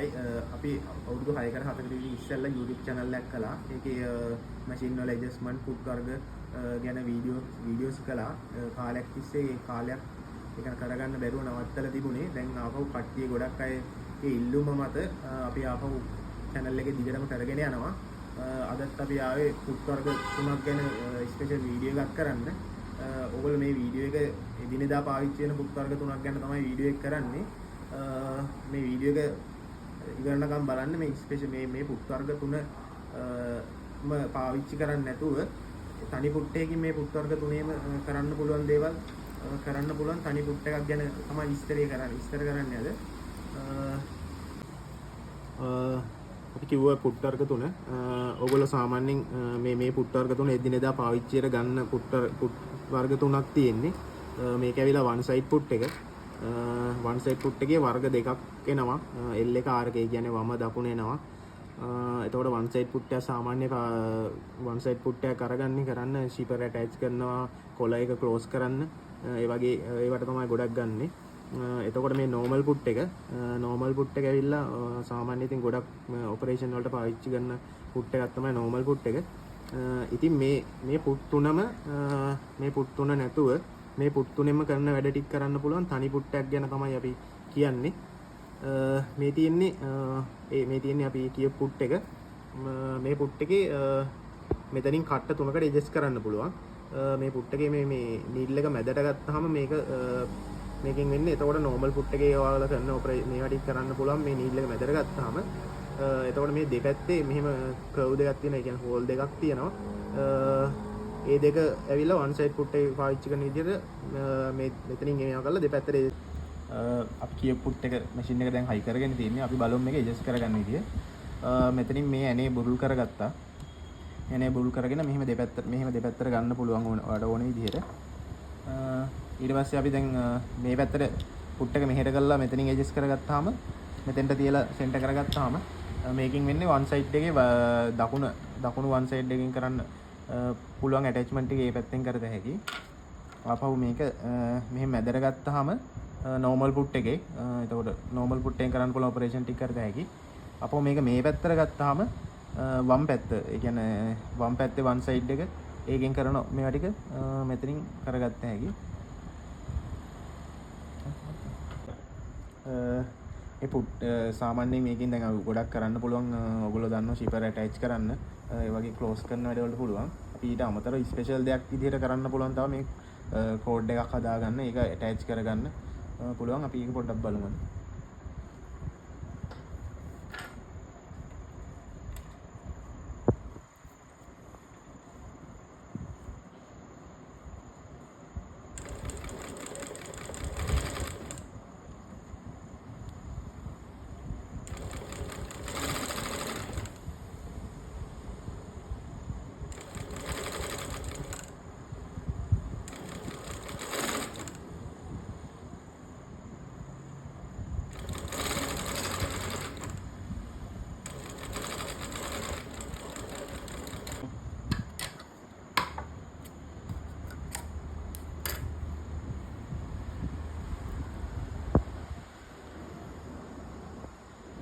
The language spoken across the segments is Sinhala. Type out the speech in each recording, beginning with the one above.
හයි අපි අවුරුදු 6කට 7කට විතර ඉස්සෙල්ලා YouTube channel එකක් කළා. ඒකේ machine වල adjustment food වර්ග ගැන වීඩියෝස් කළා. කාලයක් තිස්සේ ඒ කාලයක් ඒක කරගන්න බැරුව නවත්තලා තිබුණේ. දැන් ආපහු කට්ටිය ගොඩක් අය ඒ ඉල්ලුම මත අපි ආපහු channel එකේ දිගටම කරගෙන යනවා. අදත් අපි ආවේ food වර්ග 3ක් ගැන ස්පෙෂල් වීඩියෝ එකක් කරන්න. ඔයගොල්ලෝ මේ වීඩියෝ එක එදිනෙදා පාවිච්චි වෙන food වර්ග 3ක් ගැන තමයි වීඩියෝ එක කරන්නේ. මේ වීඩියෝ එක ඉවරනකම් බලන්න. මේ ස්පෙෂල් මේ පුට් වර්ග තුන පාවිච්චි කරන්නේ නැතුව තනි පුට්ටයකින් මේ පුට් වර්ග තුනේම කරන්න පුළුවන් දේවල් කරන්න පුළුවන් තනි පුට් එකක් ගැන තමයි විස්තර කරන්නේ අද. අපි කිව්වා පුට් වර්ග තුන. ඔයගොල්ලෝ සාමාන්‍යයෙන් මේ පුට් වර්ග තුන එදිනෙදා පාවිච්චියට ගන්න පුට් වර්ග තුනක් තියෙන්නේ. මේක ඇවිල්ලා one side පුට් එක. one side පුට් එකේ වර්ග දෙකක් එනවා. L එක R එක කියන්නේ වම දකුණ එනවා. එතකොට one side පුට් එක සාමාන්‍ය one side පුට් එක කරන්න shipper attach කරනවා, කොළ එක close කරන්න. ඒ වගේ ඒවට තමයි ගොඩක් ගන්නෙ. එතකොට මේ normal පුට් එක ඇවිල්ලා සාමාන්‍ය ඉතින් ගොඩක් operation වලට පාවිච්චි කරන පුට් එකක් තමයි normal පුට් එක. ඉතින් මේ පුට් තුන නැතුව මේ පුට් තුනෙම කරන වැඩ ටික කරන්න පුළුවන් තනි පුට් එකක් ගැන තමයි අපි කියන්නේ. මේ තියෙන්නේ අපි කියපු පුට් එක. මේ පුට් එකේ මෙතනින් කට්ට තුනකට ඇඩ්ජස්ට් කරන්න පුළුවන්. මේ පුට් එකේ මේ නීඩල් එක මැදට ගත්තාම මේකෙන් වෙන්නේ. එතකොට normal පුට් එකේ ඔයාලා කරන මේවා ටික කරන්න පුළුවන් මේ නීඩල් එක මැදට ගත්තාම. එතකොට මේ දෙපැත්තේ මෙහෙම කර්ව් දෙකක් තියෙනවා. ඒ කියන්නේ හෝල් දෙකක් තියෙනවා. ඒ දෙක ඇවිල්ලා one side පුට් එක පාවිච්චි කරන විදිහට මේ මෙතනින් එනවා කරලා දෙපැත්තට අපි කියපු පුට් එක මැෂින් එක දැන් හයි කරගෙන තියෙන්නේ. අපි බලමු මේක ඇඩ්ජස්ට් කරගන්න විදිය. මෙතනින් මේ ඇනේ බුරුල් කරගත්තා. ඇනේ බුරුල් කරගෙන මෙහෙම දෙපැත්තට ගන්න පුළුවන් ඔයාලට ඕන විදිහට. ඊට පස්සේ අපි දැන් මේ පැත්තට පුට් එක මෙහෙට කරලා මෙතනින් ඇඩ්ජස්ට් කරගත්තාම මෙතෙන්ට තියලා සෙන්ටර් කරගත්තාම මේකෙන් වෙන්නේ one side එකේ දකුණු one side එකකින් කරන්න පුළුවන් ඇටැච්මන්ට් එක මේ පැත්තෙන් කරත හැකි. ආපහු මේක මෙහෙම මැදට ගත්තාම normal පුට් එකේ එතකොට normal පුට් එකෙන් කරන්න පුළුවන් ඔපරේෂන් ටික කරත හැකි. ආපහු මේක මේ පැත්තට ගත්තාම වම් පැත්ත ඒ කියන්නේ වම් පැත්තේ one side එක ඒකෙන් කරන මේවා ටික මෙතනින් කරගත්ත හැකි. ඒ පුට් සාමාන්‍යයෙන් මේකෙන් දැන් ගොඩක් කරන්න පුළුවන්. ඔයගොල්ලෝ දන්නවා shipper attach කරන්න ඒ වගේ close කරන වැඩවලට පුළුවන්. අපි ඊට අමතරව ස්පෙෂල් දෙයක් විදිහට කරන්න පුළුවන් තව මේ කෝඩ් එකක් හදාගන්න ඒක attach කරගන්න පුළුවන්. අපි ඒක පොඩ්ඩක් බලමු.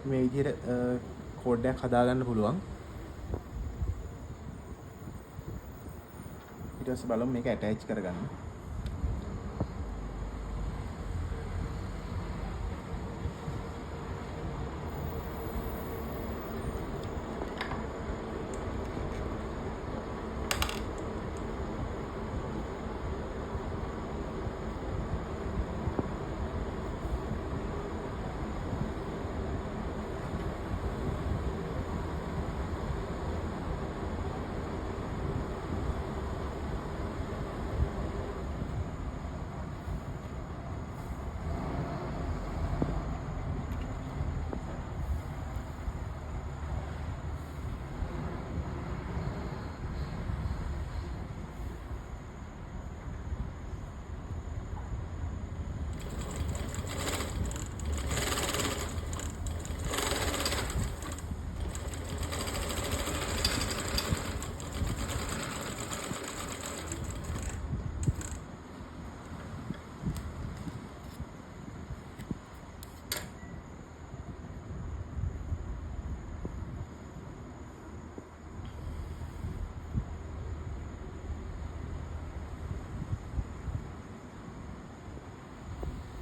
මේ විදිහට කෝඩ් එකක් හදාගන්න පුළුවන්. ඊට පස්සේ බලමු මේක ඇටච් කරගන්න.